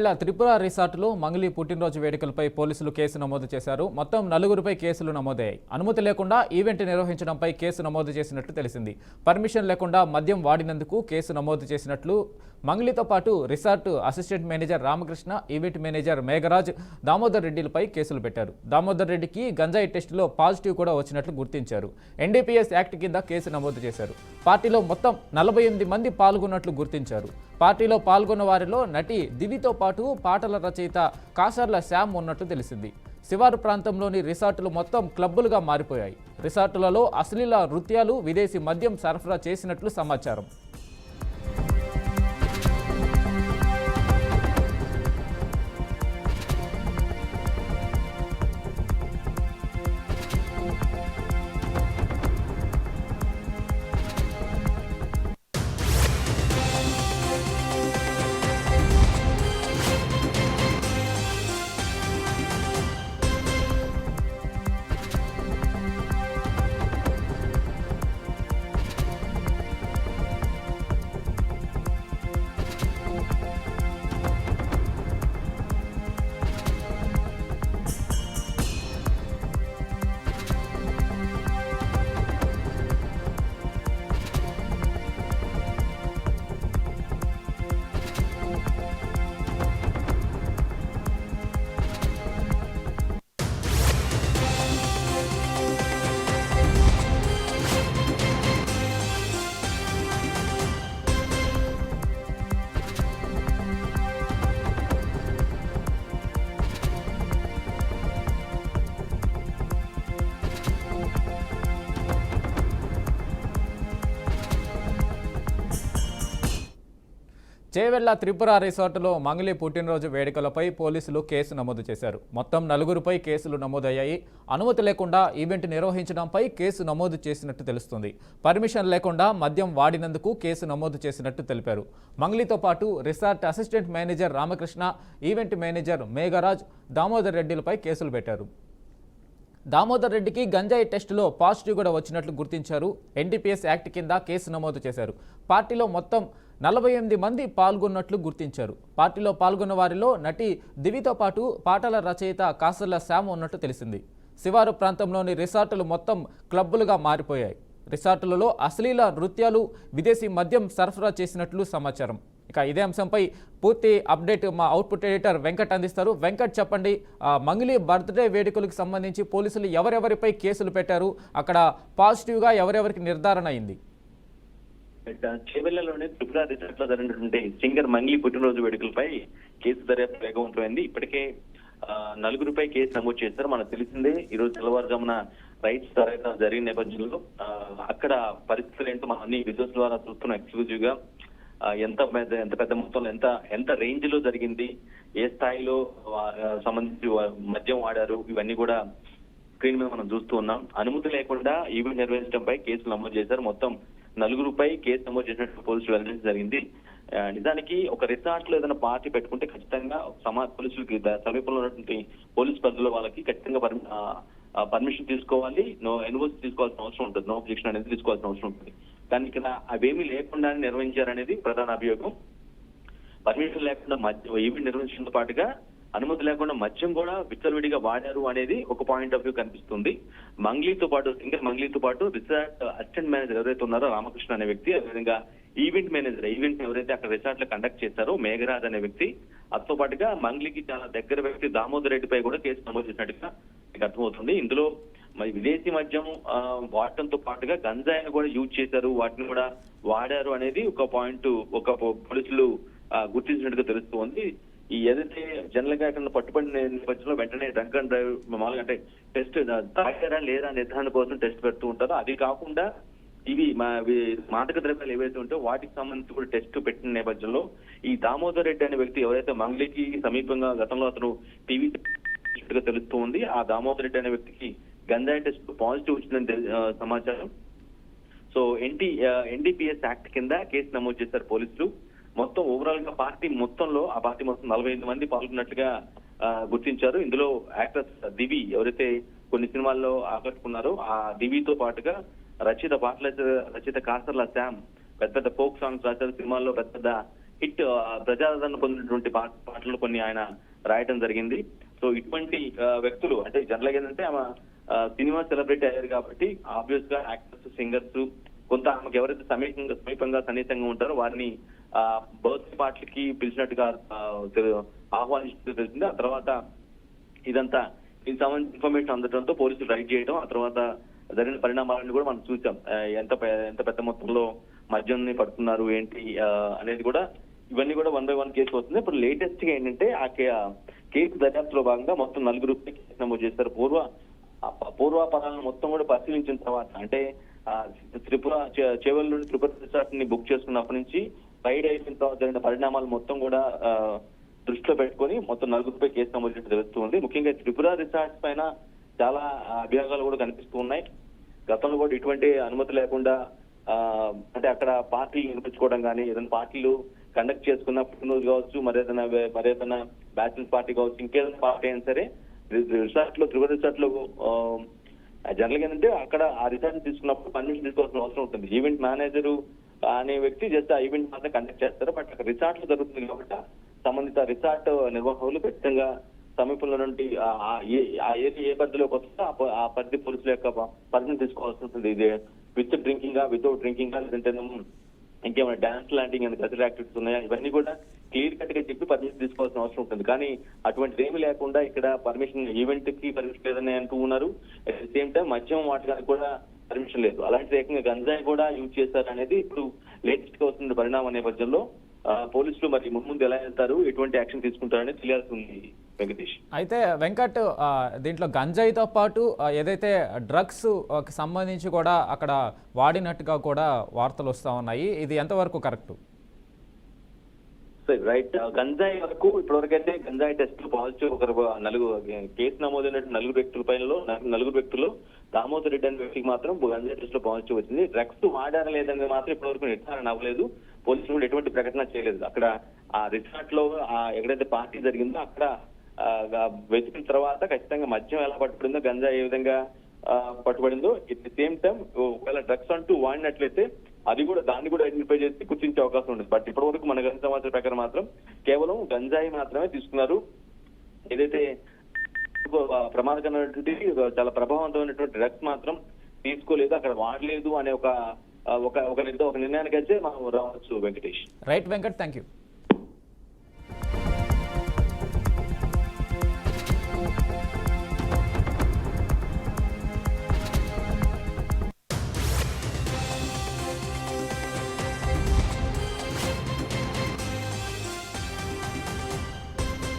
చేవెళ్ల త్రిపుర రిసార్టులో మంగళి పుట్టినరోజు వేడుకలపై పోలీసులు కేసు నమోదు చేశారు. మొత్తం 4గురిపై కేసులు నమోదయ్యాయి. అనుమతి లేకుండా ఈవెంట్ నిర్వహించడంపై కేసు నమోదు చేసినట్లు తెలిసింది. పర్మిషన్ లేకుండా మద్యం వాడినందుకు కేసు నమోదు చేసినట్లు మంగళితో పాటు resort assistant manager Ramakrishna, event manager Megharaj, Damodar రెడ్డిలపై కేసులు పెట్టారు. దామోదర్ రెడ్డికి గంజాయి టెస్టులో పాజిటివ్ కూడా వచ్చినట్లు గుర్తించారు. ఎన్డీపీఎస్ యాక్ట్ కింద కేసు నమోదు చేశారు. పార్టీలో మొత్తం 48 మంది పాల్గొన్నట్లు గుర్తించారు. పార్టీలో పాల్గొన్న వారిలో నటి దివితో పాటు పాటల రచయిత కాసర్ల శ్యామ్ ఉన్నట్లు తెలిసింది. శివారు ప్రాంతంలోని రిసార్టులు మొత్తం క్లబ్బులుగా మారిపోయాయి. రిసార్టులలో అశ్లీల నృత్యాలు, విదేశీ మద్యం సరఫరా చేసినట్లు సమాచారం. చేవెళ్ల త్రిపుర రిసార్టులో మంగళి పుట్టినరోజు వేడుకలపై పోలీసులు కేసు నమోదు చేశారు. మొత్తం 4గురిపై కేసులు నమోదయ్యాయి. అనుమతి లేకుండా ఈవెంట్ నిర్వహించడంపై కేసు నమోదు చేసినట్టు తెలుస్తుంది. పర్మిషన్ లేకుండా మద్యం వాడినందుకు కేసు నమోదు చేసినట్టు తెలిపారు. మంగళితో పాటు resort assistant manager Ramakrishna, event manager Megharaj, Damodar రెడ్డిలపై కేసులు పెట్టారు. దామోదర్ రెడ్డికి గంజాయి టెస్టులో పాజిటివ్ కూడా వచ్చినట్లు గుర్తించారు. ఎన్డీపీఎస్ యాక్ట్ కింద కేసు నమోదు చేశారు. పార్టీలో మొత్తం 48 మంది పాల్గొన్నట్లు గుర్తించారు. పార్టీలో పాల్గొన్న వారిలో నటి దివితో పాటు పాటల రచయిత కాసర్ల శ్యామ్ ఉన్నట్టు తెలిసింది. శివారు ప్రాంతంలోని రిసార్టులు మొత్తం క్లబ్బులుగా మారిపోయాయి. రిసార్టులలో అశ్లీల నృత్యాలు, విదేశీ మద్యం సరఫరా చేసినట్లు సమాచారం. ఇక ఇదే అంశంపై పూర్తి అప్డేట్ మా అవుట్పుట్ ఎడిటర్ వెంకట్ అందిస్తారు. వెంకట్, చెప్పండి, మంగళి బర్త్డే వేడుకలకు సంబంధించి పోలీసులు ఎవరెవరిపై కేసులు పెట్టారు? అక్కడ పాజిటివ్గా ఎవరెవరికి నిర్ధారణ అయింది? చేవెళ్లలోని త్రిపుర రిసార్ట్ లో జరిగినటువంటి సింగర్ మంగళి పుట్టినరోజు వేడుకలపై కేసు దర్యాప్తు వేగవంతమైంది. ఇప్పటికే 4గురిపై కేసు నమోదు చేశారు. మనకు తెలిసిందే, ఈ రోజు తెల్లవారుజామున రైట్స్ జరిగిన నేపథ్యంలో అక్కడ పరిస్థితులు ఏంటో మనం అన్ని విజువల్స్ ద్వారా చూస్తున్నాం. ఎక్స్క్లూజివ్ గా ఎంత పెద్ద మొత్తంలో ఎంత రేంజ్ లో జరిగింది, ఏ స్థాయిలో సంబంధించి మద్యం వాడారు, ఇవన్నీ కూడా స్క్రీన్ మీద మనం చూస్తూ ఉన్నాం. అనుమతి లేకుండా ఈవెంట్ నిర్వహించడంపై కేసులు నమోదు చేశారు. మొత్తం 4గురిపై కేసు నమోదు చేసినట్టు పోలీసులు వెల్లడించడం జరిగింది. నిజానికి ఒక రిసార్ట్ లో ఏదైనా పార్టీ పెట్టుకుంటే ఖచ్చితంగా పోలీసులకి సమీపంలో ఉన్నటువంటి పోలీస్ పరిధిలో వాళ్ళకి ఖచ్చితంగా పర్మిషన్ తీసుకోవాలి, ఎన్ఓసి తీసుకోవాల్సిన అవసరం ఉంటుంది, నో అబ్జెక్షన్ అనేది తీసుకోవాల్సిన అవసరం ఉంటుంది. కానీ ఇక్కడ అవేమీ లేకుండా నిర్వహించారనేది ప్రధాన అభియోగం. పర్మిషన్ లేకుండా ఈవెంట్ నిర్వహించడంతో పాటుగా అనుమతి లేకుండా మద్యం కూడా విచ్చలవిడిగా వాడారు అనేది ఒక పాయింట్ ఆఫ్ వ్యూ కనిపిస్తుంది. మంగళితో పాటు సింగర్ మంగళితో పాటు రిసార్ట్ అసిస్టెంట్ మేనేజర్ ఎవరైతే ఉన్నారో రామకృష్ణ అనే వ్యక్తి, అదేవిధంగా ఈవెంట్ మేనేజర్, ఈవెంట్ ఎవరైతే అక్కడ రిసార్ట్ లో కండక్ట్ చేశారో మేఘరాజ్ అనే వ్యక్తి, అతతో పాటుగా మంగళికి చాలా దగ్గర వ్యక్తి దామోదర్ రెడ్డిపై కూడా కేసు నమోదు చేసినట్టుగా మీకు అర్థమవుతుంది. ఇందులో మరి విదేశీ మద్యం వాడటంతో పాటుగా గంజాయిని కూడా యూజ్ చేశారు, వాటిని కూడా వాడారు అనేది ఒక పాయింట్ పోలీసులు గుర్తించినట్టుగా తెలుస్తుంది. ఈ ఏదైతే జనరల్ గా ఇక్కడ పట్టుబడిన నేపథ్యంలో వెంటనే డ్రంక్ అండ్ డ్రైవ్ మామూలుగా అంటే టెస్ట్ తాగారా లేదా నిర్ధారణ కోసం టెస్ట్ పెడుతూ ఉంటారో, అది కాకుండా ఇవి మాదక ద్రవ్యాలు ఏవైతే ఉంటాయో వాటికి సంబంధించి కూడా టెస్ట్ పెట్టిన నేపథ్యంలో ఈ దామోదర్ రెడ్డి అనే వ్యక్తి ఎవరైతే మంగళికి సమీపంగా గతంలో అతను టీవీ తెలుస్తూ ఉంది, ఆ దామోదర్ రెడ్డి అనే వ్యక్తికి గంజాయి టెస్ట్ పాజిటివ్ వచ్చిందని సమాచారం. సో ఎన్డీపీఎస్ యాక్ట్ కింద కేసు నమోదు చేశారు పోలీసులు. మొత్తం ఓవరాల్ గా పార్టీ మొత్తం 48 మంది పాల్గొన్నట్లుగా గుర్తించారు. ఇందులో యాక్ట్రెస్ దివి ఎవరైతే కొన్ని సినిమాల్లో ఆకట్టుకున్నారో ఆ దివితో పాటుగా పాటల రచయిత కాసర్ల శ్యామ్ పెద్ద ఫోక్ సాంగ్స్ రాశారు, సినిమాల్లో పెద్ద హిట్ ప్రజాదరణ పొందినటువంటి పాటలు కొన్ని ఆయన రాయటం జరిగింది. సో ఇటువంటి వ్యక్తులు అంటే జనరల్ గా ఏంటంటే ఆమె సినిమా సెలబ్రిటీ అయ్యారు కాబట్టి ఆబ్వియస్ గా యాక్టర్స్, సింగర్స్ కొంత ఆమెకు ఎవరైతే సమీపంగా సన్నిహితంగా ఉంటారో వారిని బర్త్డే పాటలకి పిలిచినట్టుగా ఆహ్వానిస్తూ తెలిసింది. ఆ తర్వాత ఇదంతా దీనికి సంబంధించిన ఇన్ఫర్మేషన్ అందడంతో పోలీసులు రైడ్ చేయడం, ఆ తర్వాత జరిగిన పరిణామాలను కూడా మనం చూసాం. ఎంత పెద్ద మొత్తంలో మద్యాన్ని పడుతున్నారు ఏంటి అనేది కూడా ఇవన్నీ కూడా 1 by 1 కేసు వస్తుంది. ఇప్పుడు లేటెస్ట్ గా ఏంటంటే ఆ కేసు దర్యాప్తులో భాగంగా మొత్తం 4 కేసు నమోదు చేస్తారు. పూర్వాపరాలను మొత్తం కూడా పరిశీలించిన తర్వాత అంటే త్రిపుర చేవెళ్ళ నుండి త్రిపుర రిసార్ట్ ని బుక్ చేసుకున్నప్పటి నుంచి రైడ్ అయిన తర్వాత జరిగిన పరిణామాలు మొత్తం కూడా దృష్టిలో పెట్టుకొని మొత్తం 4 కేసు నమోదు చేయడం తెలుస్తుంది. ముఖ్యంగా త్రిపుర రిసార్ట్స్ పైన చాలా అభియోగాలు కూడా కనిపిస్తూ ఉన్నాయి. గతంలో కూడా ఇటువంటి అనుమతి లేకుండా అంటే అక్కడ పార్టీలు నిర్మించుకోవడం కానీ, ఏదైనా పార్టీలు కండక్ట్ చేసుకున్న పుట్టినరోజు కావచ్చు, మరేదైనా బ్యాచిలర్స్ పార్టీ కావచ్చు, ఇంకేదైనా పార్టీ అయినా సరే త్రిపుర రిసార్ట్ లో జనరల్ గా ఏంటంటే అక్కడ ఆ రిసార్ట్ తీసుకున్నప్పుడు పర్మిషన్ తీసుకోవాల్సిన అవసరం ఉంటుంది. ఈవెంట్ మేనేజర్ అనే వ్యక్తి జస్ట్ ఆ ఈవెంట్ మాత్రం కండక్ట్ చేస్తారు. బట్ అక్కడ రిసార్ట్ లో జరుగుతుంది కాబట్టి సంబంధిత రిసార్ట్ నిర్వాహకులు ఖచ్చితంగా సమీపంలో నుండి ఆ ఏరియా ఏ పరిధిలోకి వస్తుందో ఆ పరిధి పోలీసుల యొక్క పర్మిషన్ తీసుకోవాల్సి ఉంటుంది. ఇది విత్ డ్రింకింగ్ వితౌట్ డ్రింకింగ్ లేదంటే ఇంకేమైనా డాన్స్ లాంటివి కల్చరల్ యాక్టివిటీస్ ఉన్నాయా, ఇవన్నీ కూడా క్లియర్ కట్ గా చెప్పి పర్మిషన్ తీసుకోవాల్సిన అవసరం ఉంటుంది. కానీ అటువంటిది ఏమీ లేకుండా ఇక్కడ పర్మిషన్ ఈవెంట్ కి పర్మిషన్ లేదని అంటూ ఉన్నారు. అట్ ది సేమ్ టైం మద్యం వాటికి కూడా పర్మిషన్ లేదు. అలాంటి ఏకంగా గంజాయి కూడా యూజ్ చేశారు అనేది ఇప్పుడు లేటెస్ట్ గా వస్తున్న పరిణామం నేపథ్యంలో పోలీసులు మరి ముందు ఎలా వెళ్తారు, ఎటువంటి యాక్షన్ తీసుకుంటారనేది తెలియాల్సి ఉంది వెంకటేష్. అయితే వెంకట్, దీంట్లో గంజాయితో పాటు ఏదైతే డ్రగ్స్ సంబంధించి కూడా అక్కడ వాడినట్టుగా కూడా వార్తలు వస్తూ ఉన్నాయి. ఇది ఎంతవరకు కరెక్ట్? రైట్, గంజాయి వరకు ఇప్పటివరకు అయితే గంజాయి టెస్ట్ పాజిటివ్ కేసు నమోదైనట్టు 4 వ్యక్తుల పైన 4 వ్యక్తులు దామోదర్ రెడ్డి అనే వ్యక్తికి మాత్రం గంజాయి టెస్ట్ లో పాజిటివ్ వచ్చింది. డ్రగ్స్ వాడారా లేదని మాత్రం ఇప్పటివరకు నిర్ధారణ అవ్వలేదు. పోలీసులు కూడా ఎటువంటి ప్రకటన చేయలేదు. అక్కడ ఆ రిసార్ట్ లో ఎక్కడైతే పార్టీ జరిగిందో అక్కడ వెతికిన తర్వాత ఖచ్చితంగా మద్యం ఎలా పట్టుబడిందో, గంజాయి ఏ విధంగా పట్టుబడిందో, ఎట్ ది సేమ్ టైం ఒకవేళ డ్రగ్స్ అంటూ వాడినట్లయితే దాన్ని కూడా ఐడెంటిఫై చేసి గుర్తించే అవకాశం ఉంటుంది. బట్ ఇప్పటి వరకు మన గంజాయి సమాచారం ప్రకారం మాత్రం కేవలం గంజాయి మాత్రమే తీసుకున్నారు. ఏదైతే ప్రమాదకరమైనటువంటి చాలా ప్రభావవంతమైనటువంటి డ్రగ్స్ మాత్రం తీసుకోలేదు, అక్కడ వాడలేదు అనే ఒక నిర్ణయానికి అయితే మనం రావచ్చు Venkatesh. Right Venkat, thank you.